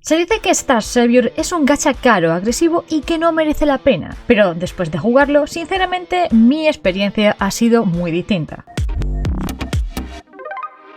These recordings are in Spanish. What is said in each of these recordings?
Se dice que Star Savior es un gacha caro, agresivo y que no merece la pena, pero después de jugarlo, sinceramente mi experiencia ha sido muy distinta.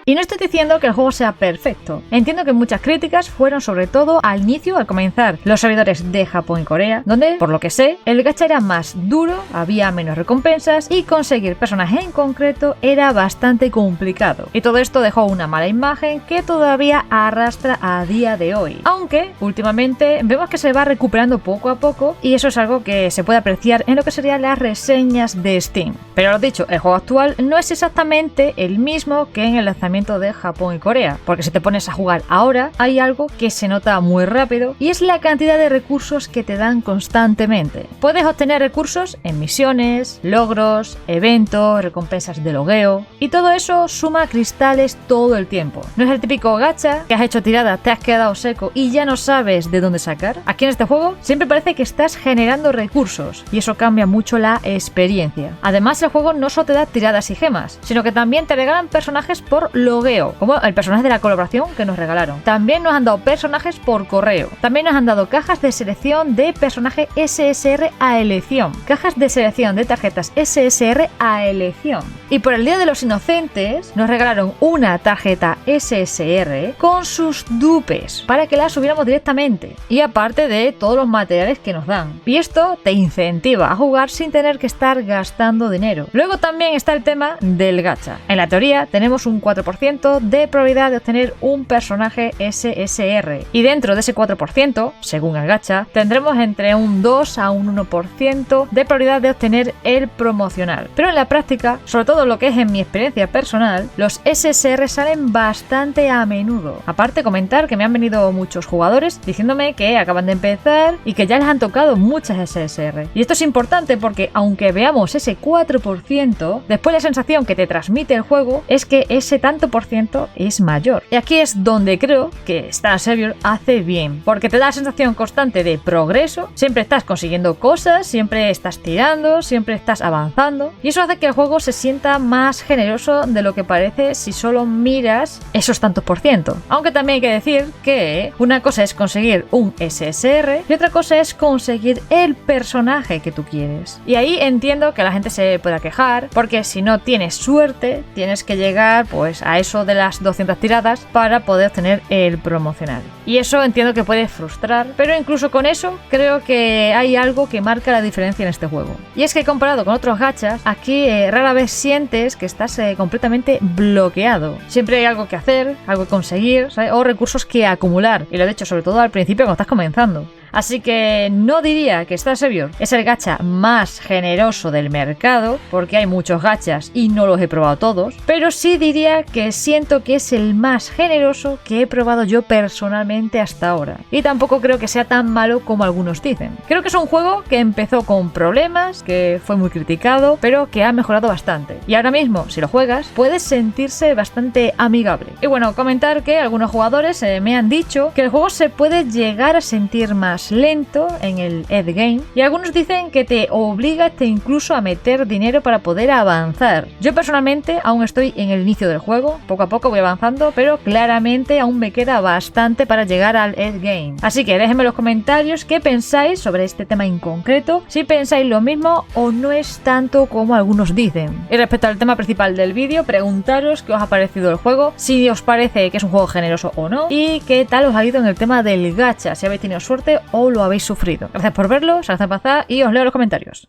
Y no estoy diciendo que el juego sea perfecto. Entiendo que muchas críticas fueron sobre todo al inicio, al comenzar los servidores de Japón y Corea, donde, por lo que sé, el gacha era más duro, había menos recompensas y conseguir personajes en concreto era bastante complicado. Y todo esto dejó una mala imagen que todavía arrastra a día de hoy. Aunque, últimamente, vemos que se va recuperando poco a poco y eso es algo que se puede apreciar en lo que serían las reseñas de Steam. Pero lo dicho, el juego actual no es exactamente el mismo que en el lanzamiento de Japón y Corea, porque si te pones a jugar ahora hay algo que se nota muy rápido y es la cantidad de recursos que te dan constantemente. Puedes obtener recursos en misiones, logros, eventos, recompensas de logueo y todo eso suma cristales todo el tiempo. No es el típico gacha que has hecho tirada, te has quedado seco y ya no sabes de dónde sacar. Aquí en este juego siempre parece que estás generando recursos y eso cambia mucho la experiencia. Además el juego no solo te da tiradas y gemas, sino que también te regalan personajes por logueo, como el personaje de la colaboración que nos regalaron. También nos han dado personajes por correo. También nos han dado cajas de selección de personaje SSR a elección. Cajas de selección de tarjetas SSR a elección. Y por el Día de los Inocentes nos regalaron una tarjeta SSR con sus dupes para que la subiéramos directamente. Y aparte de todos los materiales que nos dan. Y esto te incentiva a jugar sin tener que estar gastando dinero. Luego también está el tema del gacha. En la teoría tenemos un 4% de probabilidad de obtener un personaje SSR y dentro de ese 4%, según el gacha, tendremos entre un 2 a un 1% de probabilidad de obtener el promocional. Pero en la práctica, sobre todo lo que es en mi experiencia personal, los SSR salen bastante a menudo. Aparte comentar que me han venido muchos jugadores diciéndome que acaban de empezar y que ya les han tocado muchas SSR. Y esto es importante porque aunque veamos ese 4%, después la sensación que te transmite el juego es que ese tanto por ciento es mayor. Y aquí es donde creo que Star Savior hace bien, porque te da la sensación constante de progreso, siempre estás consiguiendo cosas, siempre estás tirando, siempre estás avanzando, y eso hace que el juego se sienta más generoso de lo que parece si solo miras esos tantos por ciento. Aunque también hay que decir que una cosa es conseguir un SSR y otra cosa es conseguir el personaje que tú quieres. Y ahí entiendo que la gente se pueda quejar, porque si no tienes suerte, tienes que llegar pues a eso de las 200 tiradas para poder obtener el promocional. Y eso entiendo que puede frustrar, pero incluso con eso creo que hay algo que marca la diferencia en este juego. Y es que comparado con otros gachas, aquí rara vez sientes que estás completamente bloqueado. Siempre hay algo que hacer, algo que conseguir, ¿sabes? O recursos que acumular. Y lo he hecho sobre todo al principio cuando estás comenzando. Así que no diría que Star Savior es el gacha más generoso del mercado, porque hay muchos gachas y no los he probado todos, pero sí diría que siento que es el más generoso que he probado yo personalmente hasta ahora. Y tampoco creo que sea tan malo como algunos dicen. Creo que es un juego que empezó con problemas, que fue muy criticado, pero que ha mejorado bastante. Y ahora mismo, si lo juegas, puedes sentirse bastante amigable. Y bueno, comentar que algunos jugadores me han dicho que el juego se puede llegar a sentir más lento en el endgame y algunos dicen que te obliga incluso a meter dinero para poder avanzar. Yo personalmente aún estoy en el inicio del juego, poco a poco voy avanzando, pero claramente aún me queda bastante para llegar al endgame. Así que déjenme en los comentarios qué pensáis sobre este tema en concreto, si pensáis lo mismo o no es tanto como algunos dicen. Y respecto al tema principal del vídeo, preguntaros qué os ha parecido el juego, si os parece que es un juego generoso o no, y qué tal os ha ido en el tema del gacha, si habéis tenido suerte o lo habéis sufrido. Gracias por verlo, gracias por pasar y os leo los comentarios.